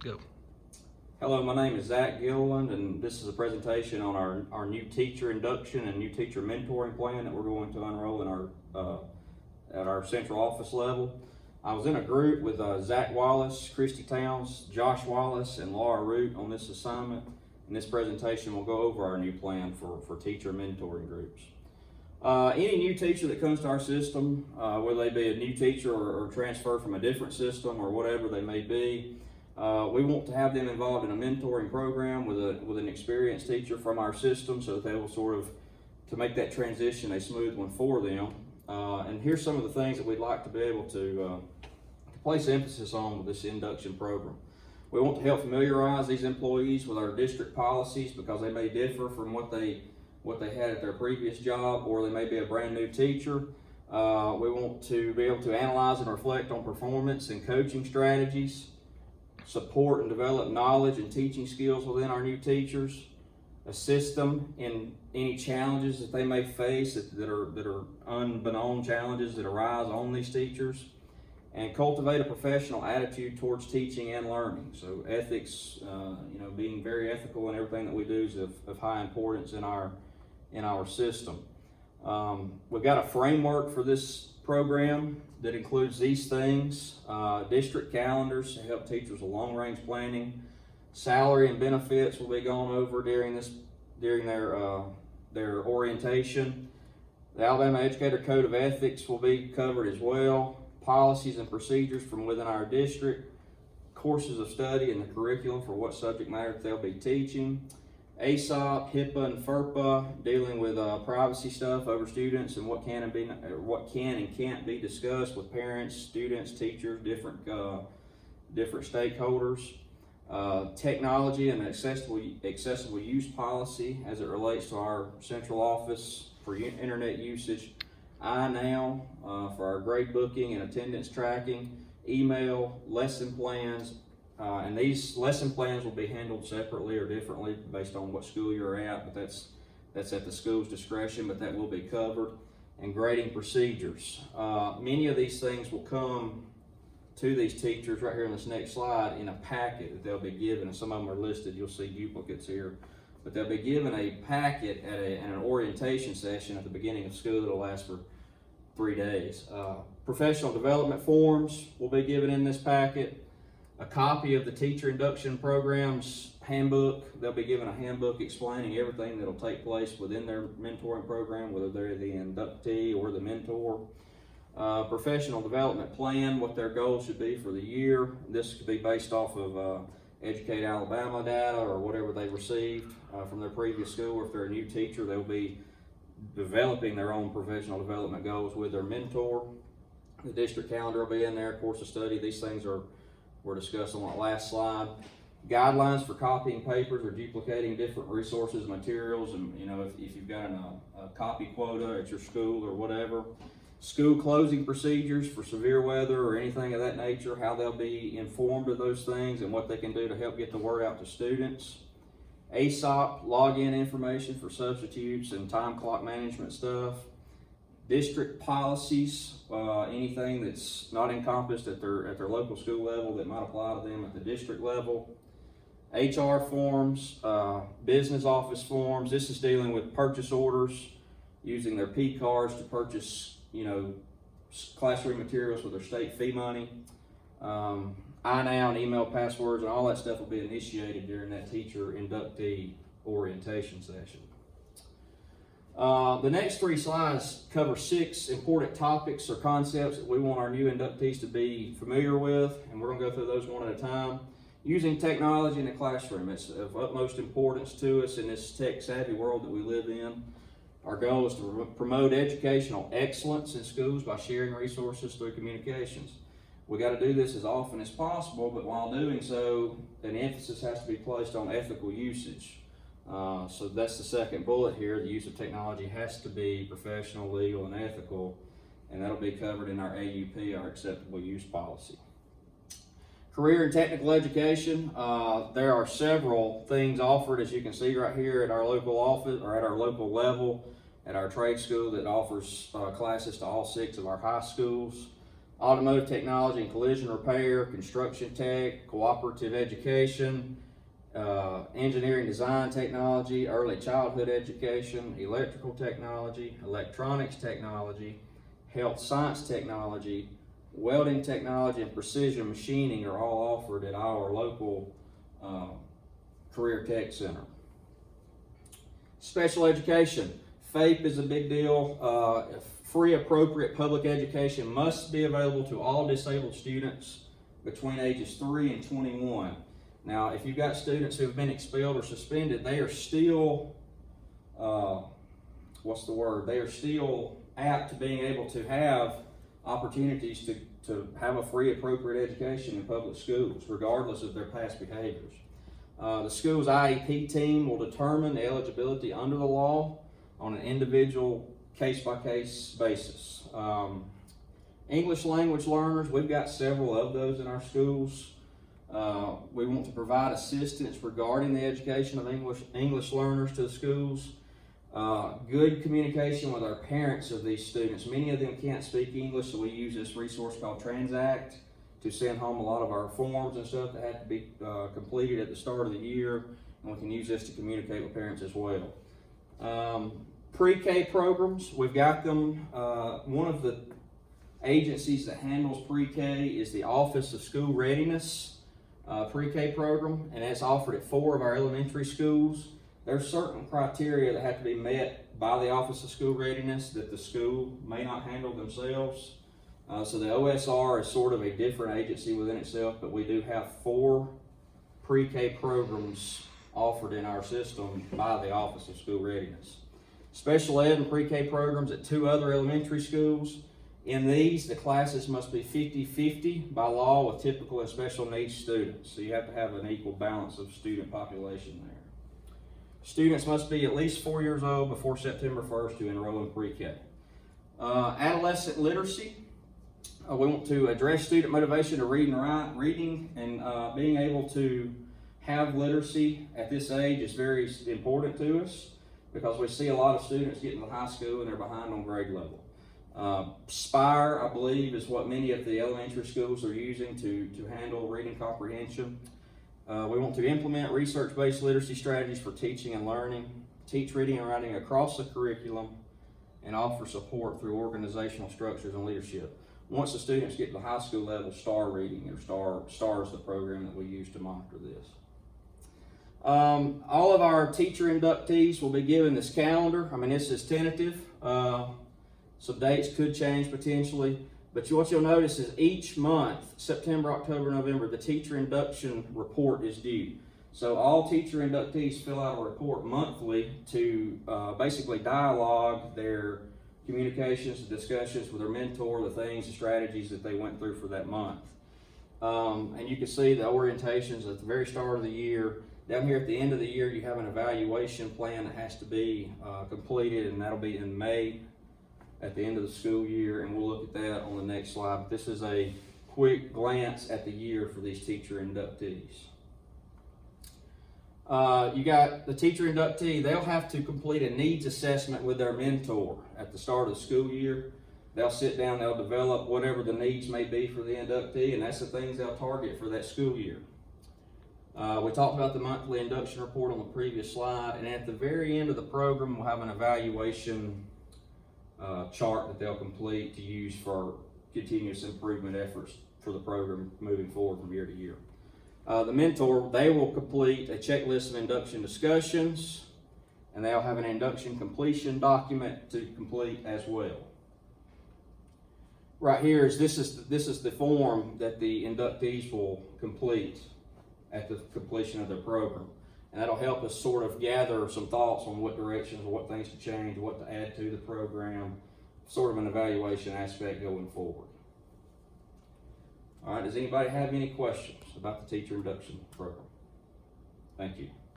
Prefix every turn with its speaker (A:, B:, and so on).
A: Go.
B: Hello, my name is Zach Gilliland, and this is a presentation on our new teacher induction and new teacher mentoring plan that we're going to unroll in at our central office level. I was in a group with Zach Wallace, Christy Towns, Josh Wallace, and Laura Root on this assignment. In this presentation, we'll go over our new plan for teacher mentoring groups. Any new teacher that comes to our system, whether they be a new teacher or transfer from a different system or whatever they may be, we want to have them involved in a mentoring program with an experienced teacher from our system, so that they will sort of, to make that transition a smooth one for them. And here's some of the things that we'd like to be able to place emphasis on with this induction program. We want to help familiarize these employees with our district policies, because they may differ from what they had at their previous job, or they may be a brand new teacher. We want to be able to analyze and reflect on performance and coaching strategies, support and develop knowledge and teaching skills within our new teachers, assist them in any challenges that they may face that are unbeknown challenges that arise on these teachers, and cultivate a professional attitude towards teaching and learning. So ethics, being very ethical in everything that we do is of high importance in our system. We've got a framework for this program that includes these things: district calendars to help teachers with long-range planning. Salary and benefits will be gone over during their orientation. The Alabama Educator Code of Ethics will be covered as well. Policies and procedures from within our district, courses of study and the curriculum for what subject matter that they'll be teaching. ASOP, HIPAA, and FERPA, dealing with privacy stuff over students and what can and can't be discussed with parents, students, teachers, different stakeholders. Technology and accessible use policy as it relates to our central office for internet usage. iNow for our grade booking and attendance tracking. Email, lesson plans. And these lesson plans will be handled separately or differently based on what school you're at, but that's at the school's discretion, but that will be covered. And grading procedures. Many of these things will come to these teachers right here in this next slide in a packet that they'll be given, and some of them are listed. You'll see duplicates here, but they'll be given a packet at an orientation session at the beginning of school that'll last for 3 days. Professional development forms will be given in this packet. A copy of the teacher induction program's handbook. They'll be given a handbook explaining everything that'll take place within their mentoring program, whether they're the inductee or the mentor. Professional development plan, what their goals should be for the year. This could be based off of Educate Alabama data or whatever they received from their previous school. Or if they're a new teacher, they'll be developing their own professional development goals with their mentor. The district calendar will be in there, course of study. These things were discussed on that last slide. Guidelines for copying papers or duplicating different resources and materials, and if you've got a copy quota at your school or whatever. School closing procedures for severe weather or anything of that nature, how they'll be informed of those things and what they can do to help get the word out to students. ASOP, login information for substitutes and time clock management stuff. District policies, anything that's not encompassed at their local school level that might apply to them at the district level. HR forms, business office forms. This is dealing with purchase orders, using their P cards to purchase classroom materials with their state fee money. iNow and email passwords and all that stuff will be initiated during that teacher inductee orientation session. The next 3 slides cover 6 important topics or concepts that we want our new inductees to be familiar with, and we're going to go through those one at a time. Using technology in the classroom, it's of utmost importance to us in this tech-savvy world that we live in. Our goal is to promote educational excellence in schools by sharing resources through communications. We got to do this as often as possible, but while doing so, an emphasis has to be placed on ethical usage. So that's the second bullet here. The use of technology has to be professional, legal, and ethical, and that'll be covered in our AUP, our acceptable use policy. Career and technical education. There are several things offered, as you can see right here at our local office or at our local level at our trade school that offers classes to all 6 of our high schools. automotive technology and collision repair, construction tech, cooperative education, engineering design technology, early childhood education, electrical technology, electronics technology, health science technology, welding technology, and precision machining are all offered at our local Career Tech Center. Special education. FAPE is a big deal. Free appropriate public education must be available to all disabled students between ages 3 and 21. Now, if you've got students who have been expelled or suspended, they are still, They are still apt to being able to have opportunities to have a free appropriate education in public schools, regardless of their past behaviors. The school's IEP team will determine the eligibility under the law on an individual case-by-case basis. English language learners, we've got several of those in our schools. We want to provide assistance regarding the education of English learners to the schools. Good communication with our parents of these students. Many of them can't speak English, so we use this resource called Transact to send home a lot of our forms and stuff that have to be completed at the start of the year, and we can use this to communicate with parents as well. Pre-K programs, we've got them. One of the agencies that handles pre-K is the Office of School Readiness pre-K program, and it's offered at 4 of our elementary schools. There's certain criteria that have to be met by the Office of School Readiness that the school may not handle themselves. So the OSR is sort of a different agency within itself, but we do have 4 pre-K programs offered in our system by the Office of School Readiness. Special ed and pre-K programs at 2 other elementary schools. In these, the classes must be 50-50 by law with typical and special needs students. So you have to have an equal balance of student population there. Students must be at least 4 years old before September 1st to enroll in pre-K. Adolescent literacy. We want to address student motivation to read and write. Reading and being able to have literacy at this age is very important to us because we see a lot of students getting to high school and they're behind on grade level. Spire, I believe, is what many of the elementary schools are using to handle reading comprehension. We want to implement research-based literacy strategies for teaching and learning, teach reading and writing across the curriculum, and offer support through organizational structures and leadership. Once the students get to the high school level, STAR reading, or STAR is the program that we use to monitor this. All of our teacher inductees will be given this calendar. I mean, this is tentative. Some dates could change potentially, but what you'll notice is each month, September, October, November, the teacher induction report is due. So all teacher inductees fill out a report monthly to basically dialogue their communications, the discussions with their mentor, the things, the strategies that they went through for that month. And you can see the orientations at the very start of the year. Down here at the end of the year, you have an evaluation plan that has to be completed, and that'll be in May at the end of the school year, and we'll look at that on the next slide. But this is a quick glance at the year for these teacher inductees. You got the teacher inductee, they'll have to complete a needs assessment with their mentor at the start of the school year. They'll sit down, they'll develop whatever the needs may be for the inductee, and that's the things they'll target for that school year. We talked about the monthly induction report on the previous slide, and at the very end of the program, we'll have an evaluation chart that they'll complete to use for continuous improvement efforts for the program moving forward from year to year. The mentor, they will complete a checklist of induction discussions, and they'll have an induction completion document to complete as well. Right here is this is the form that the inductees will complete at the completion of their program. And that'll help us sort of gather some thoughts on what directions or what things to change, what to add to the program, sort of an evaluation aspect going forward. All right, does anybody have any questions about the teacher induction program? Thank you.